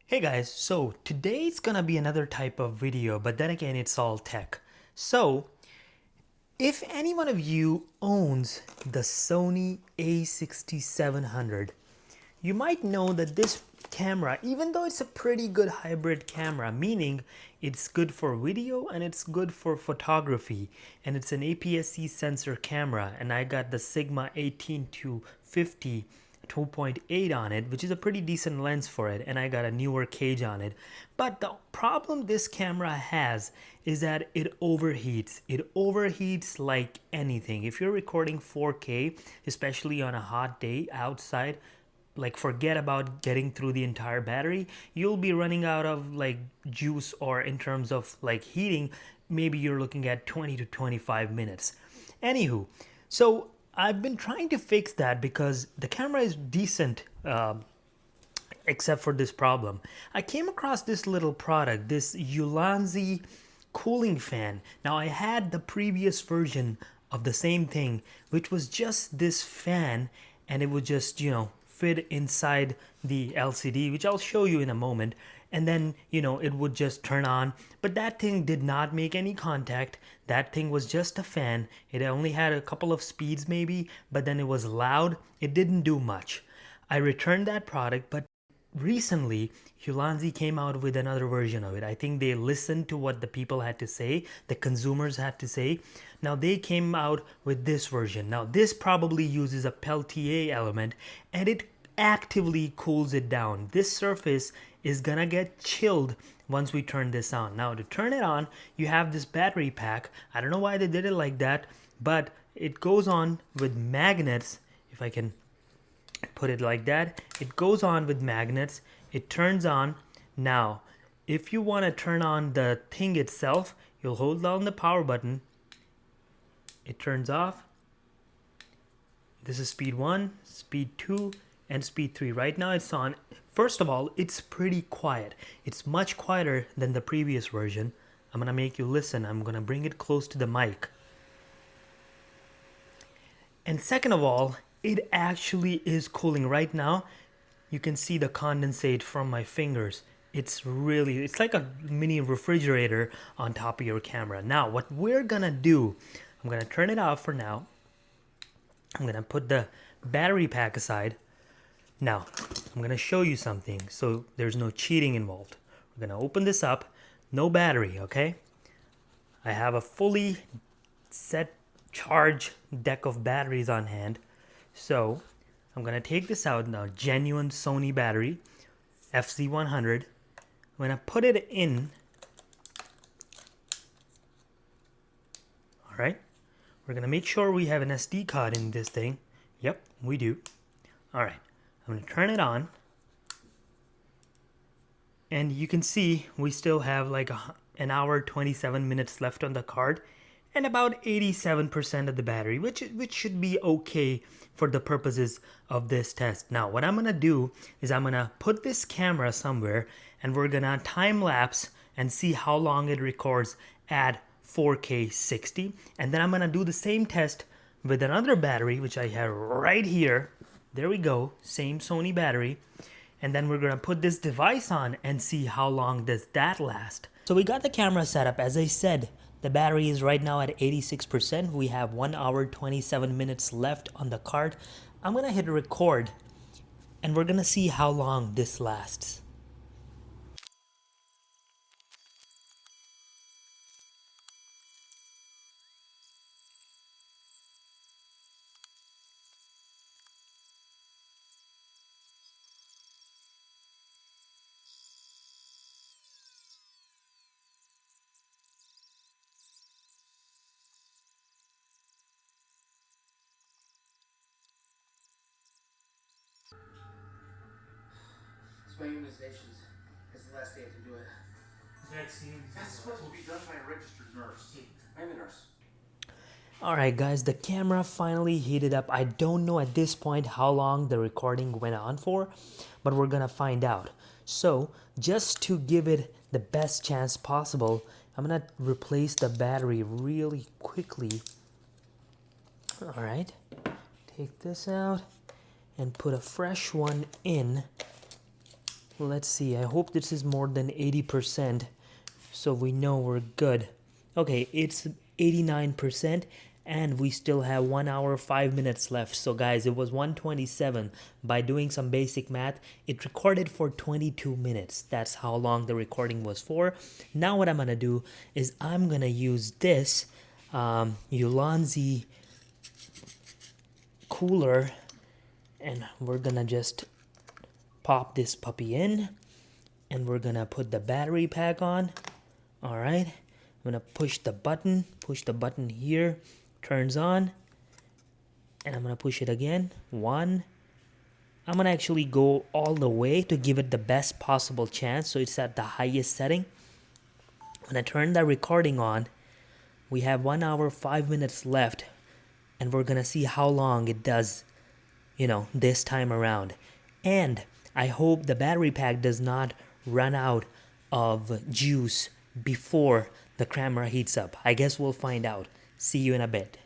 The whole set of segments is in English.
Hey guys, so today's gonna be another type of video, but then again, it's all tech. So, if any one of you owns the Sony A6700, you might know that this camera, even though it's a pretty good hybrid camera, meaning it's good for video and it's good for photography, and it's an APS-C sensor camera, and I got the Sigma 18 to 50 2.8 on it, which is a pretty decent lens for it, and I got a newer cage on it. But the problem this camera has is that it overheats. It overheats like anything. If you're recording 4K, especially on a hot day outside, like forget about getting through the entire battery, you'll be running out of like juice, or in terms of like heating, maybe you're looking at 20 to 25 minutes. Anywho, so I've been trying to fix that because the camera is decent, except for this problem. I came across this little product, this Ulanzi cooling fan. Now I had the previous version of the same thing, which was just this fan, and it would just, fit inside the LCD, which I'll show you in a moment. And then, it would just turn on. But that thing did not make any contact. That thing was just a fan. It only had a couple of speeds maybe, but then it was loud. It didn't do much. I returned that product, but recently Ulanzi came out with another version of it. I think they listened to what the people had to say, the consumers had to say. Now they came out with this version. Now this probably uses a Peltier element, and it actively cools it down. This surface is gonna get chilled once we turn this on. Now to turn it on, you have this battery pack. I don't know why they did it like that, but it goes on with magnets. If I can put it like that, it goes on with magnets. It turns on. Now if you want to turn on the thing itself, you'll hold down the power button. It turns off. This is speed 1, speed 2, and speed 3. Right now it's on. First of all, it's pretty quiet. It's much quieter than the previous version. I'm gonna make you listen. I'm gonna bring it close to the mic. And second of all, it actually is cooling. Right now you can see the condensate from my fingers. It's like a mini refrigerator on top of your camera. Now what we're gonna do, I'm gonna turn it off for now. I'm gonna put the battery pack aside. Now I'm gonna show you something so there's no cheating involved. We're gonna open this up. No battery, okay? I have a fully set charge deck of batteries on hand. So I'm gonna take this out now. Genuine Sony battery, FZ100. I'm gonna put it in. All right. We're gonna make sure we have an SD card in this thing. Yep, we do. All right. I'm gonna turn it on. And you can see we still have like an hour, 27 minutes left on the card, and about 87% of the battery, which should be okay for the purposes of this test. Now, what I'm gonna do is I'm gonna put this camera somewhere, and we're gonna time lapse and see how long it records at 4K 60. And then I'm gonna do the same test with another battery, which I have right here. There we go, same Sony battery. And then we're gonna put this device on and see how long does that last. So we got the camera set up. As I said, the battery is right now at 86%. We have 1 hour, 27 minutes left on the card. I'm gonna hit record, and we're gonna see how long this lasts. My immunizations. It's the last day to do it. That's supposed to be done by a registered nurse. I'm a nurse. Alright guys, the camera finally heated up. I don't know at this point how long the recording went on for, but we're gonna find out. So, just to give it the best chance possible, I'm gonna replace the battery really quickly. Alright, take this out and put a fresh one in. Let's see, I hope this is more than 80%, so we know we're good. Okay, it's 89%, and we still have 1 hour 5 minutes left. So guys, it was 127. By doing some basic math, it recorded for 22 minutes. That's how long the recording was for. Now what I'm gonna do is I'm gonna use this Ulanzi cooler, and we're gonna just pop this puppy in, and we're gonna put the battery pack on. All right, I'm gonna push the button here, turns on, and I'm gonna push it again. One. I'm gonna actually go all the way to give it the best possible chance, so it's at the highest setting. I'm gonna turn the recording on. We have 1 hour 5 minutes left, and we're gonna see how long it does, this time around. And I hope the battery pack does not run out of juice before the camera heats up. I guess we'll find out. See you in a bit.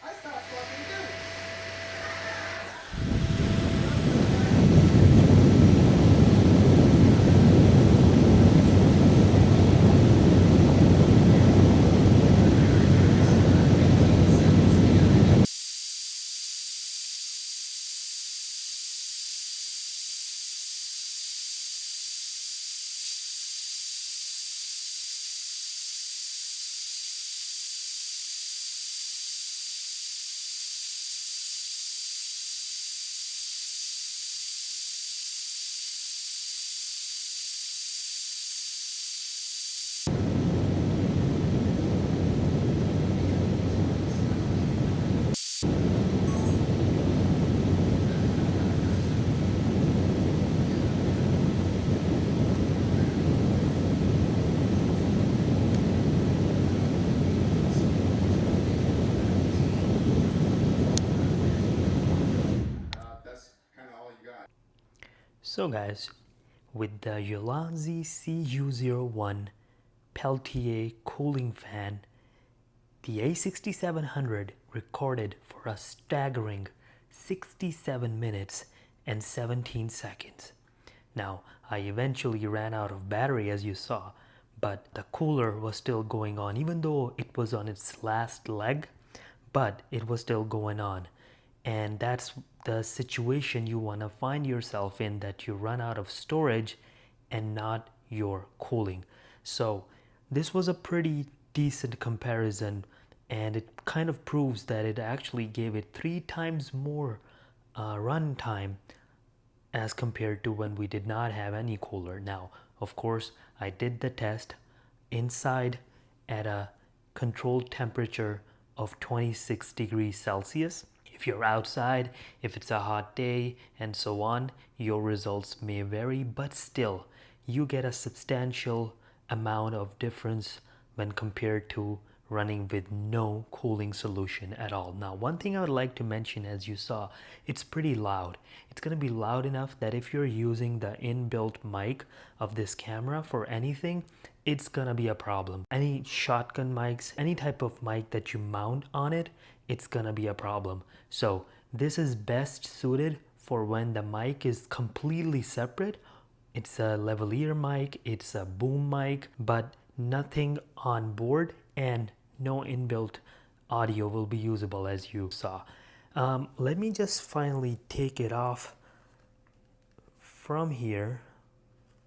I stopped fucking doing it. That's kind of all you got. So guys, with the Ulanzi CU01 Peltier cooling fan, the A6700 recorded for a staggering 67 minutes and 17 seconds. Now, I eventually ran out of battery, as you saw, but the cooler was still going on, even though it was on its last leg, but it was still going on. And that's the situation you want to find yourself in, that you run out of storage and not your cooling. So this was a pretty decent comparison, and it kind of proves that it actually gave it 3 times more run time as compared to when we did not have any cooler. Now, of course, I did the test inside at a controlled temperature of 26 degrees Celsius. If you're outside, if it's a hot day, and so on, your results may vary, but still, you get a substantial amount of difference when compared to running with no cooling solution at all. Now, one thing I would like to mention, as you saw, it's pretty loud. It's going to be loud enough that if you're using the inbuilt mic of this camera for anything, it's going to be a problem. Any shotgun mics, any type of mic that you mount on it, it's going to be a problem. So this is best suited for when the mic is completely separate. It's a lavalier mic, it's a boom mic, but nothing on board and no inbuilt audio will be usable, as you saw. Let me just finally take it off from here.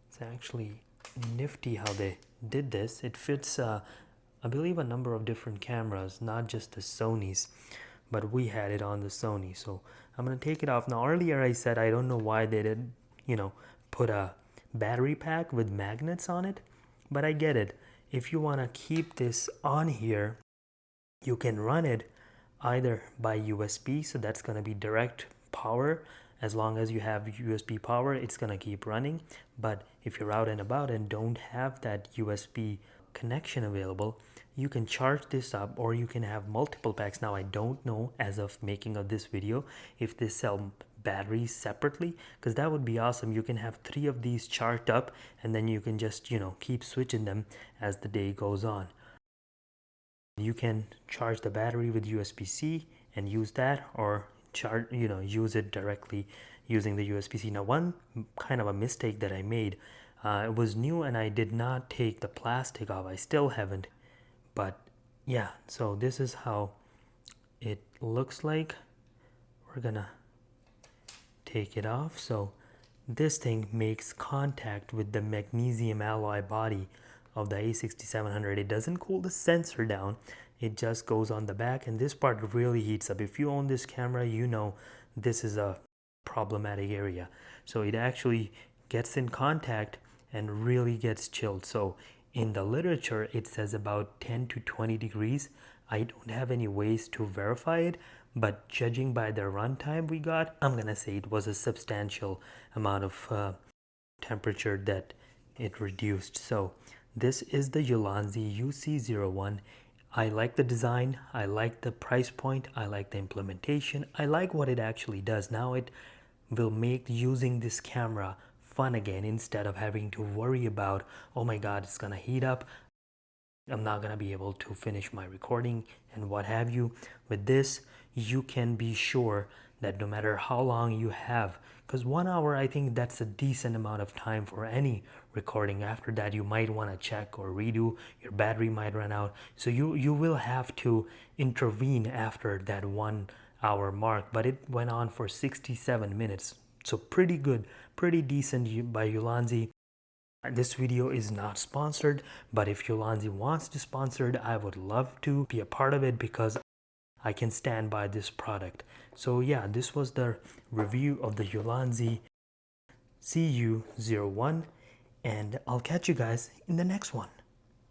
It's actually nifty how they did this. It fits a I believe a number of different cameras, not just the Sonys, but we had it on the Sony. So I'm gonna take it off. Now earlier I said I don't know why they did, put a battery pack with magnets on it, but I get it. If you wanna keep this on here, you can run it either by USB, so that's gonna be direct power. As long as you have USB power, it's gonna keep running. But if you're out and about and don't have that USB connection available, you can charge this up, or you can have multiple packs. Now I don't know, as of making of this video, if they sell batteries separately, because that would be awesome. You can have 3 of these charged up, and then you can just keep switching them as the day goes on. You can charge the battery with USB-C and use that, or use it directly using the USB-C. Now one kind of a mistake that I made, it was new and I did not take the plastic off. I still haven't, but yeah, so this is how it looks like. We're gonna take it off. So this thing makes contact with the magnesium alloy body of the A6700. It doesn't cool the sensor down, it just goes on the back, and this part really heats up. If you own this camera, you know this is a problematic area. So it actually gets in contact and really gets chilled. So in the literature it says about 10 to 20 degrees. I don't have any ways to verify it, but judging by the runtime we got, I'm gonna say it was a substantial amount of temperature that it reduced. So this is the Ulanzi UC01. I like the design, I like the price point, I like the implementation, I like what it actually does. Now it will make using this camera fun again, instead of having to worry about, oh my god, it's gonna heat up, I'm not gonna be able to finish my recording and what have you. With this, you can be sure that no matter how long you have, because 1 hour, I think that's a decent amount of time for any recording. After that, you might want to check or redo, your battery might run out, so you will have to intervene after that 1 hour mark. But it went on for 67 minutes, so pretty good, pretty decent by Ulanzi. This video is not sponsored, but if Ulanzi wants to sponsor it, I would love to be a part of it, because I can stand by this product. So yeah, this was the review of the Ulanzi CU01, and I'll catch you guys in the next one.